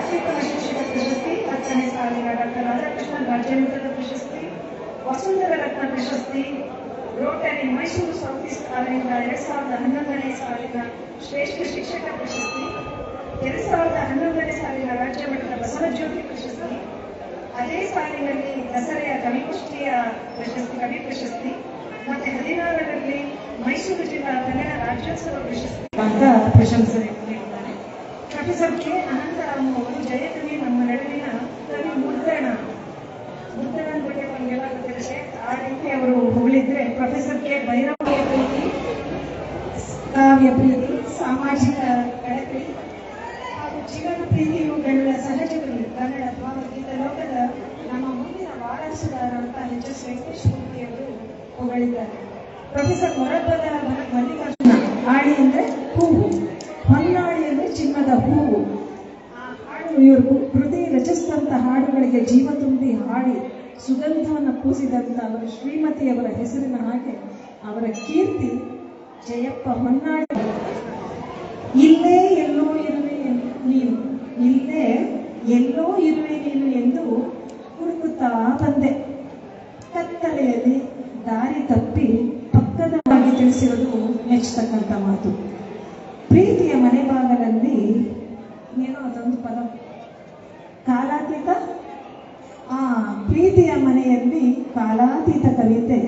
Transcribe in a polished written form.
ಅತ್ಯುತ್ತಮ ಶಿಕ್ಷಕ ಪ್ರಶಸ್ತಿ, 10ನೇ ಸಾಲಿನ ಡಾಕ್ಟರ್ ರಾಧಾಕೃಷ್ಣನ್ ರಾಜ್ಯಮಟ್ಟದ ಪ್ರಶಸ್ತಿ, ವಸುಂಧರ ರತ್ನ ಪ್ರಶಸ್ತಿ, ರೋಟರಿ ಮೈಸೂರು ಸೌತ್ ಈಸ್ಟ್ ಕಾಲನಿಂದ 2011ನೇ ಸಾಲಿನ ಶ್ರೇಷ್ಠ ಶಿಕ್ಷಕ ಪ್ರಶಸ್ತಿ, 2011ನೇ ಸಾಲಿನ ರಾಜ್ಯ ಮಟ್ಟದ ಬಸವಜ್ಯೋತಿ ಪ್ರಶಸ್ತಿ, ಅದೇ ಸಾಲಿನಲ್ಲಿ ದಸರೆಯ ಕವಿಗೋಷ್ಠಿಯ ಪ್ರಶಸ್ತಿ, ಕವಿ ಪ್ರಶಸ್ತಿ, ಮತ್ತೆ 16ರಲ್ಲಿ ಮೈಸೂರು ಜಿಲ್ಲಾ ಕನ್ನಡ ರಾಜ್ಯೋತ್ಸವ ಪ್ರಶಸ್ತಿ ಅಂತ ಪ್ರಶಂಸೆ ನೀಡಿದ್ದಾರೆ. ಪ್ರೊಫೆಸರ್ ಕೆ ಅನಂತರಾಮ್ ಅವರು ಜಯಕವಿ ನಮ್ಮ ನಡುವಿನ ಕವಿ ಮುದ್ರಣ ಬಗ್ಗೆ ನಮಗೆಲ್ಲ ಗೊತ್ತಿರುತ್ತೆ. ಆ ರೀತಿ ಅವರು ಹೊಗಳಿದ್ರೆ, ಪ್ರೊಫೆಸರ್ ಕೆ ಭೈರವಿಯ ಪ್ರೀತಿ, ಕಾವ್ಯ ಪ್ರೀತಿ, ಸಾಮಾಜಿಕ ಕಳಕಳಿ ಹಾಗೂ ಜೀವನ ಪ್ರೀತಿಯುಗಳ ಸಹಜಗಳು ಕನ್ನಡ ಭಾವಗೀತ ಲೋಕದ ನಮ್ಮ ಮುಂದಿನ ವಾರಸುದಾರ ಅಂತ ಎಚ್.ಎಸ್. ವೆಂಕಟೇಶ್ ಮೂರ್ತಿ ಅವರು ಹೊಗಳಿದ್ದಾರೆ. ಪ್ರೊಫೆಸರ್ ಮೊರಬ್ಬದ ಮಲ್ಲಿಕಾರ್ಜುನ, ಆಡಿ ಅಂದ್ರೆ ಹೂವು, ಹೊನ್ನಾಡಿ ಅಂದ್ರೆ ಚಿನ್ನದ ಹೂವು. ಆ ಹಾಡು ಇವರು ಕೃತಿ ರಚಿಸಿದಂಥ ಹಾಡುಗಳಿಗೆ ಜೀವ ತುಂಬಿ ಹಾಡಿ ಸುಗಂಧವನ್ನು ಪೂಸಿದಂಥ ಅವರ ಶ್ರೀಮತಿಯವರ ಹೆಸರಿನ ಹಾಗೆ ಅವರ ಕೀರ್ತಿ ಜಯಪ್ಪ ಹೊನ್ನಾಡಿ. ಇಲ್ಲೇ ಎಲ್ಲೋ ಇರುವೆ ನೀನು, ಇಲ್ಲೇ ಎಲ್ಲೋ ಇರುವೆ ನೀನು ಎಂದು ಹುಡುಕುತ್ತಾ ಬಂದೆ, ಕತ್ತಲೆಯಲ್ಲಿ ದಾರಿ ತಪ್ಪಿ ಪಕ್ಕದವಾಗಿ ತಿಳಿಸಿರೋದು ಮೆಚ್ಚತಕ್ಕಂಥ ಮಾತು. ಪ್ರೀತಿಯ ಮನೆ ಭಾಗದಲ್ಲಿ ಏನೋ ಅದೊಂದು ಪದ, ಕಾಲಾತೀತ. ಪ್ರೀತಿಯ ಮನೆಯಲ್ಲಿ ಕಾಲಾತೀತ ಕವಿತೆ